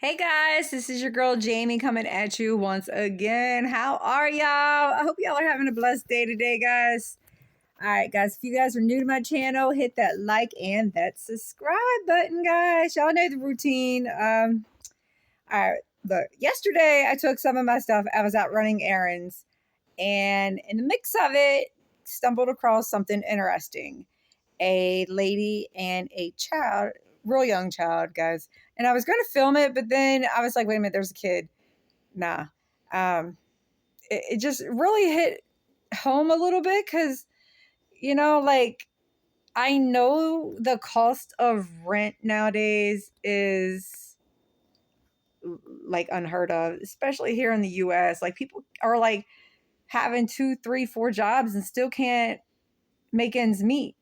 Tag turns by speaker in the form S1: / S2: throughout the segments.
S1: Hey guys, this is your girl Jamie coming at you once again. How are y'all? I hope y'all are having a blessed day today, guys. All right, guys, if you guys are new to my channel, hit that like and that subscribe button, guys. Y'all know the routine. All right, look, yesterday I took some of my stuff. I was out running errands, and in the mix of it, stumbled across something interesting. A lady and a child, real young child, guys. And I was going to film it, but then I was like, wait a minute, there's a kid. Nah. Um, it just really hit home a little bit because, like, I know the cost of rent nowadays is like unheard of, especially here in the US. Like, people are like having 2, 3, 4 jobs and still can't make ends meet.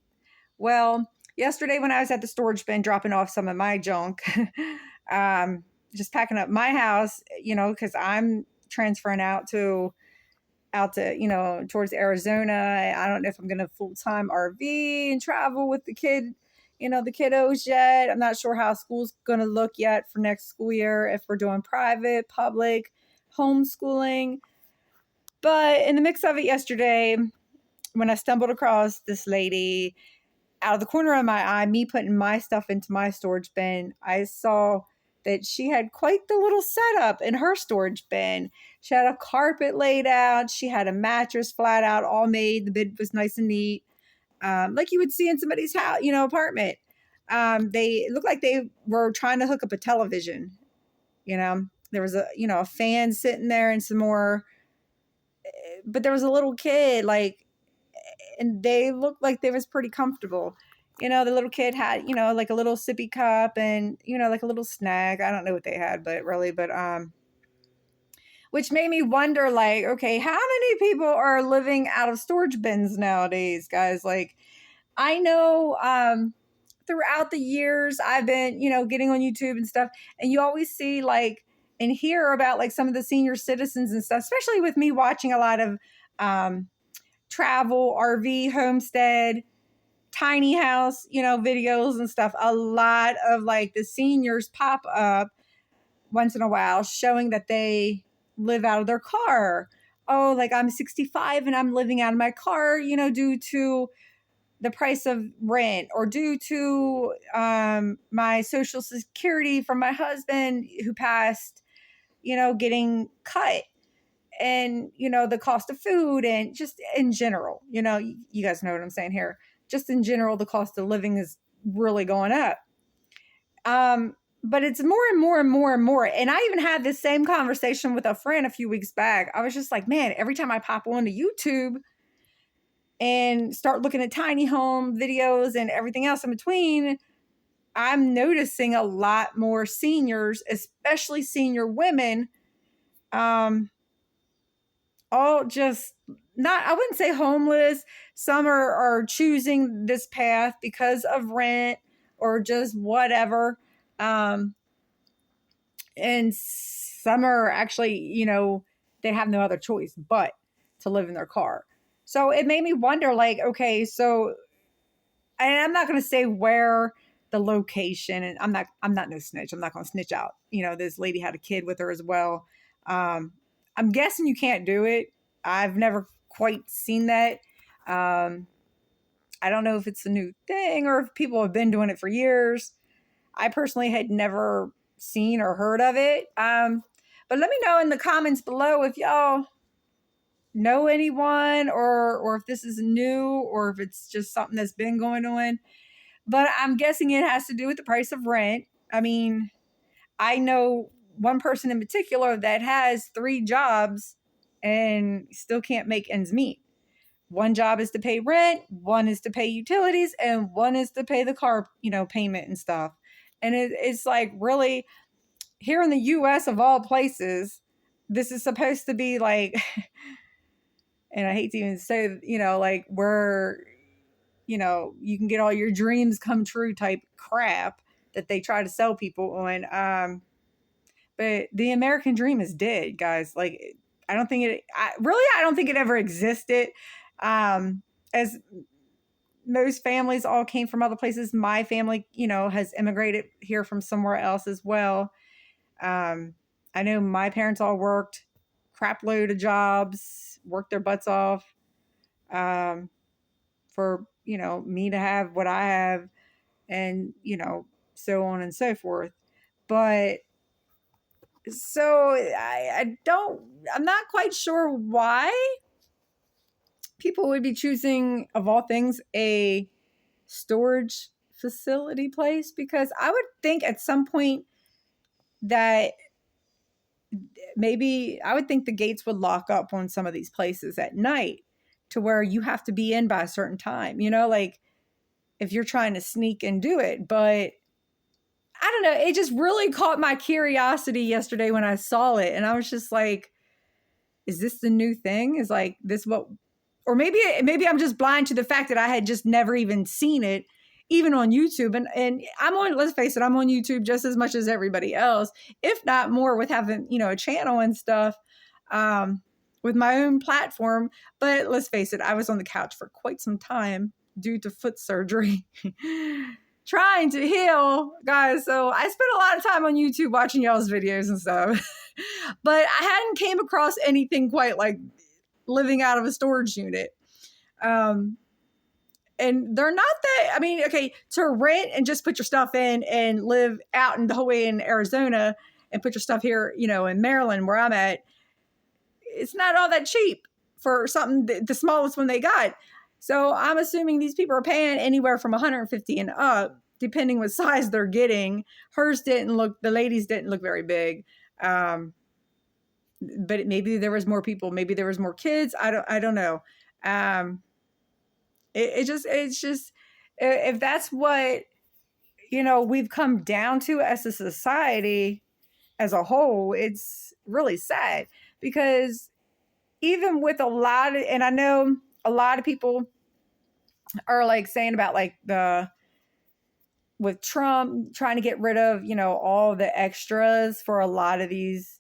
S1: Well, yesterday when I was at the storage bin dropping off some of my junk, um, just packing up my house, because I'm transferring out to towards Arizona. I don't know if I'm going to full-time RV and travel with the the kiddos yet. I'm not sure how school's going to look yet for next school year, if we're doing private, public, homeschooling. But in the mix of it yesterday, when I stumbled across this lady, out of the corner of my eye, me putting my stuff into my storage bin, I saw that she had quite the little setup in her storage bin. She had a carpet laid out. She had a mattress flat out, all made. The bed was nice and neat, like you would see in somebody's house, apartment. They looked like they were trying to hook up a television. There was a fan sitting there and some more, but there was a little kid, like, and they looked like they was pretty comfortable. The little kid had, like a little sippy cup and, like a little snack. I don't know what they had, which made me wonder, like, okay, how many people are living out of storage bins nowadays, guys? Like, I know, throughout the years I've been, getting on YouTube and stuff, and you always see like and hear about like some of the senior citizens and stuff, especially with me watching a lot of, travel, RV, homestead, tiny house, videos and stuff. A lot of like the seniors pop up once in a while showing that they live out of their car. Oh, like I'm 65 and I'm living out of my car, due to the price of rent or due to my social security from my husband who passed, getting cut, and the cost of food, and just in general, you guys know what I'm saying here. Just in general, the cost of living is really going up. But it's more and more and more and more. And I even had this same conversation with a friend a few weeks back. I was just like, man, every time I pop onto YouTube and start looking at tiny home videos and everything else in between, I'm noticing a lot more seniors, especially senior women, all just not, I wouldn't say homeless. Some are choosing this path because of rent or just whatever. And some are actually, they have no other choice but to live in their car. So it made me wonder, like, okay, so, and I'm not going to say where the location, and I'm not no snitch. I'm not going to snitch out. This lady had a kid with her as well. I'm guessing you can't do it. I've never quite seen that. I don't know if it's a new thing or if people have been doing it for years. I personally had never seen or heard of it. But let me know in the comments below if y'all know anyone, or if this is new, or if it's just something that's been going on. But I'm guessing it has to do with the price of rent. I mean, I know one person in particular that has 3 jobs and still can't make ends meet. One job is to pay rent, one is to pay utilities, and one is to pay the car, payment and stuff. And it's like, really, here in the US of all places, this is supposed to be like, and I hate to even say, like where, you can get all your dreams come true type crap that they try to sell people on. But the American dream is dead, guys. Like, I don't think I don't think it ever existed. As most families all came from other places. My family, has immigrated here from somewhere else as well. I know my parents all worked crap load of jobs, worked their butts off, um, for, me to have what I have, and, so on and so forth. But so I'm not quite sure why people would be choosing, of all things, a storage facility place, because I would think at some point that maybe I would think the gates would lock up on some of these places at night to where you have to be in by a certain time, like if you're trying to sneak and do it. But I don't know. It just really caught my curiosity yesterday when I saw it. And I was just like, is this the new thing? Is like this what, or maybe I'm just blind to the fact that I had just never even seen it, even on YouTube. And let's face it, I'm on YouTube just as much as everybody else, if not more, with having, a channel and stuff, with my own platform. But let's face it, I was on the couch for quite some time due to foot surgery. Trying to heal, guys. So I spent a lot of time on YouTube watching y'all's videos and stuff. But I hadn't came across anything quite like living out of a storage unit. And they're not that, okay, to rent and just put your stuff in and live out in the whole way in Arizona and put your stuff here, in Maryland, where I'm at, it's not all that cheap for something, the smallest one they got. So I'm assuming these people are paying anywhere from $150 and up, depending what size they're getting. The ladies didn't look very big. But maybe there was more people, maybe there was more kids. I don't know. It's just, if that's what, we've come down to as a society as a whole, it's really sad, because even with and I know a lot of people are like saying about like with Trump trying to get rid of, all the extras for a lot of these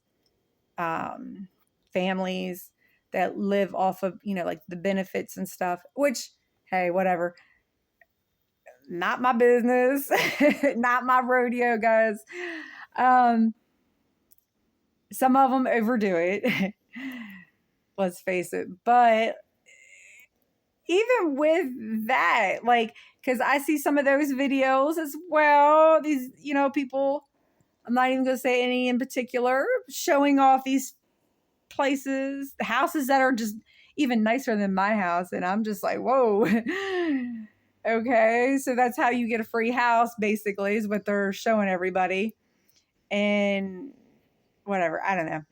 S1: families that live off of, like the benefits and stuff, which, hey, whatever. Not my business, not my rodeo, guys. Some of them overdo it. Let's face it. But even with that, like, because I see some of those videos as well, these, people, I'm not even going to say any in particular, showing off these places, houses that are just even nicer than my house. And I'm just like, whoa. Okay. So that's how you get a free house, basically, is what they're showing everybody. And whatever, I don't know.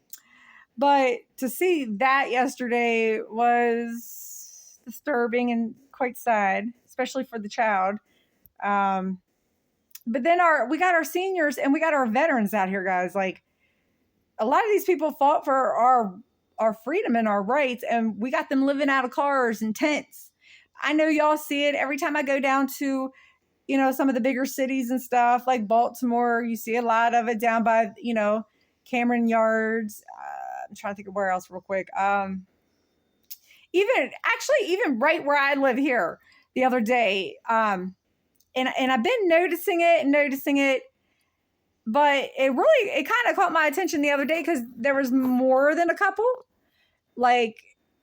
S1: But to see that yesterday was disturbing and quite sad, especially for the child. But then we got our seniors and we got our veterans out here, guys. Like, a lot of these people fought for our freedom and our rights, and we got them living out of cars and tents. I know y'all see it every time I go down to, some of the bigger cities and stuff like Baltimore. You see a lot of it down by, Cameron Yards. I'm trying to think of where else real quick. Even right where I live here the other day. And I've been noticing it, but it kind of caught my attention the other day because there was more than a couple, like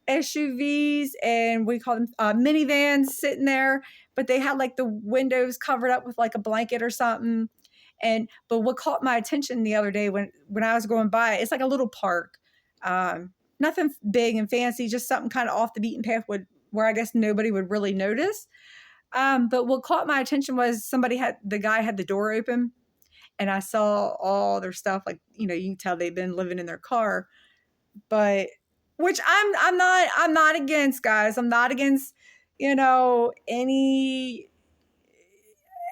S1: SUVs, and we call them minivans, sitting there, but they had like the windows covered up with like a blanket or something. But what caught my attention the other day when I was going by, it's like a little park, nothing big and fancy, just something kind of off the beaten path where I guess nobody would really notice. But what caught my attention was the guy had the door open, and I saw all their stuff. Like, you can tell they've been living in their car, but which I'm not against, guys. I'm not against, any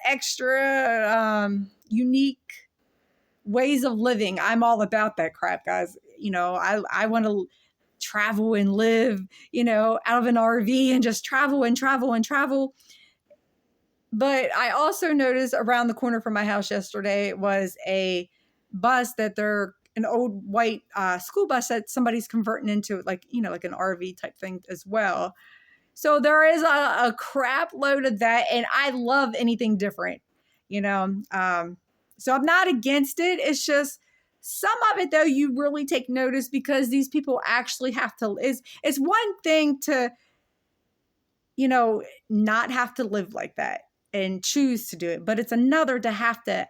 S1: extra, unique ways of living. I'm all about that crap, guys. I want to travel and live, out of an RV and just travel and travel and travel. But I also noticed around the corner from my house yesterday was a bus an old white school bus that somebody's converting into like an RV type thing as well. So there is a crap load of that, and I love anything different, So I'm not against it. It's just Some of it, though, you really take notice because these people actually have to. It's one thing to, not have to live like that and choose to do it, but it's another to have to,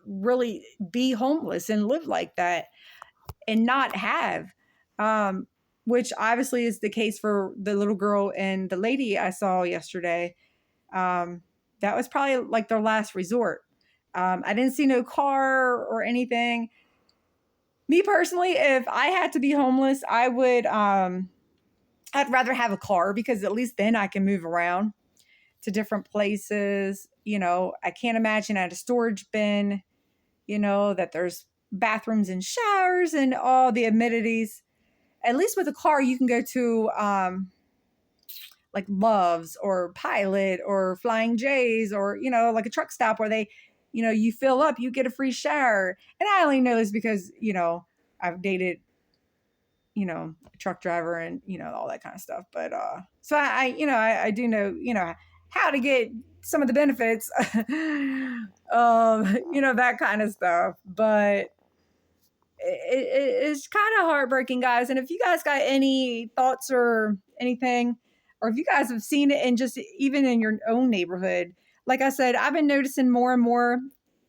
S1: really be homeless and live like that and not have. Which obviously is the case for the little girl and the lady I saw yesterday. That was probably like their last resort. I didn't see no car or anything. Me personally, if I had to be homeless, I would, I'd rather have a car because at least then I can move around to different places. I can't imagine at a storage bin, that there's bathrooms and showers and all the amenities. At least with a car, you can go to like Love's or Pilot or Flying J's or, like a truck stop where they, you fill up, you get a free shower. And I only know this because, I've dated, a truck driver and, all that kind of stuff. But so I do know, how to get some of the benefits, that kind of stuff. But it's kind of heartbreaking, guys. And if you guys got any thoughts or anything, or if you guys have seen it in just even in your own neighborhood, like I said, I've been noticing more and more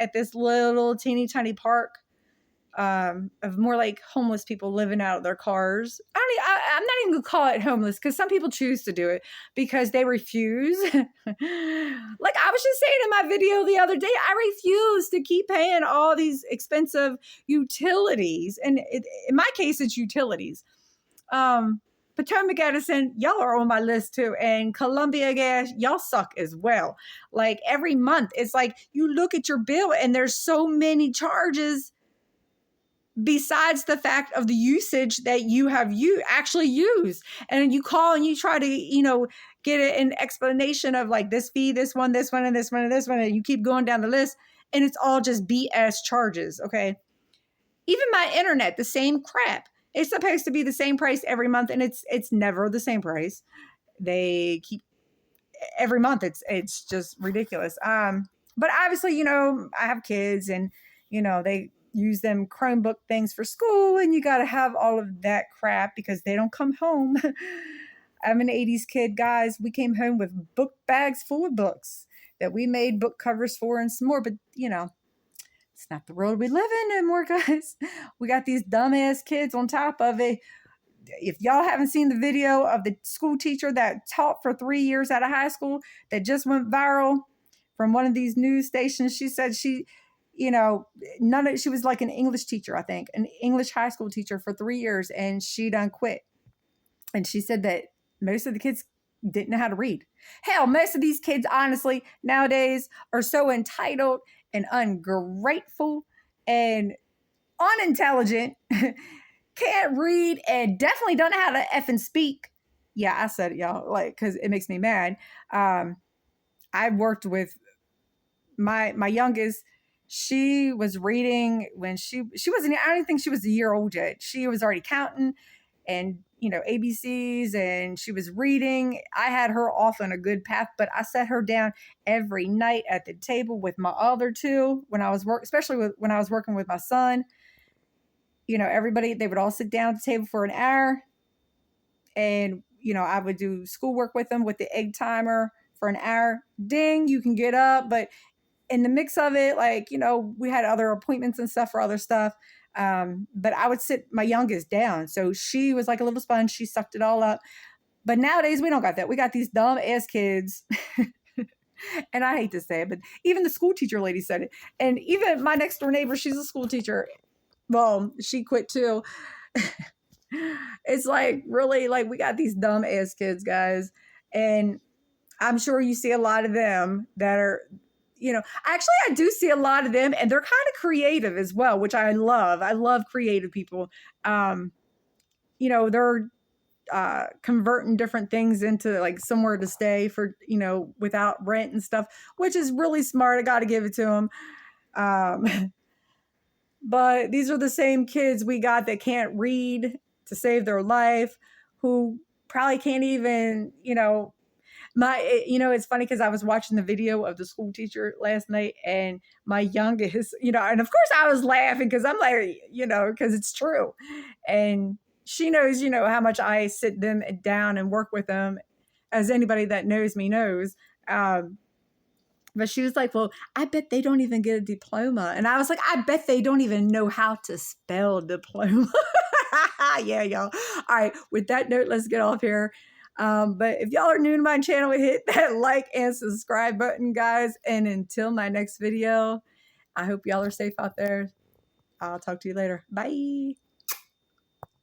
S1: at this little teeny tiny park of more like homeless people living out of their cars. I'm not even gonna call it homeless because some people choose to do it because they refuse. Like I was just saying in my video the other day, I refuse to keep paying all these expensive utilities, and in my case, it's utilities. Potomac Edison, y'all are on my list too, and Columbia Gas, y'all suck as well. Like every month, it's like you look at your bill and there's so many charges besides the fact of the usage that you have actually used. And you call and you try to, get an explanation of like this fee, this one, and this one, and this one, and you keep going down the list, and it's all just BS charges, okay? Even my internet, the same crap. It's supposed to be the same price every month, and it's never the same price. They keep every month. It's just ridiculous. But obviously, I have kids, and they use them Chromebook things for school, and you got to have all of that crap because they don't come home. I'm an 80s kid, guys. We came home with book bags full of books that we made book covers for and some more, but it's not the world we live in anymore, guys. We got these dumbass kids on top of it. If y'all haven't seen the video of the school teacher that taught for 3 years out of high school that just went viral from one of these news stations, she said she was like an English teacher, I think, an English high school teacher for 3 years, and she done quit. And she said that most of the kids didn't know how to read. Hell, most of these kids, honestly, nowadays are so entitled and ungrateful and unintelligent, can't read, and definitely don't know how to effing speak. Yeah, I said it, y'all, like, because it makes me mad. I worked with my youngest. She was reading when she wasn't, I don't think she was a year old yet. She was already counting and, ABCs, and she was reading. I had her off on a good path, but I set her down every night at the table with my other two when I was especially when I was working with my son. Everybody, they would all sit down at the table for an hour, and, I would do schoolwork with them with the egg timer for an hour. Ding, you can get up, but in the mix of it, like, we had other appointments and stuff for other stuff. But I would sit my youngest down. So she was like a little sponge. She sucked it all up. But nowadays we don't got that. We got these dumb ass kids. And I hate to say it, but even the school teacher lady said it. And even my next door neighbor, she's a school teacher. Well, she quit too. It's like, really, like, we got these dumb ass kids, guys. And I'm sure you see a lot of them that are, actually I do see a lot of them, and they're kind of creative as well, which I love. I love creative people. They're converting different things into like somewhere to stay for, without rent and stuff, which is really smart. I got to give it to them. But these are the same kids we got that can't read to save their life, who probably can't even, It's funny because I was watching the video of the school teacher last night, and my youngest, and of course I was laughing because I'm like, because it's true. And she knows, how much I sit them down and work with them, as anybody that knows me knows. But she was like, well, I bet they don't even get a diploma. And I was like, I bet they don't even know how to spell diploma. Yeah, y'all. All right. With that note, let's get off here. But if y'all are new to my channel, hit that like and subscribe button, guys. And until my next video, I hope y'all are safe out there. I'll talk to you later. Bye.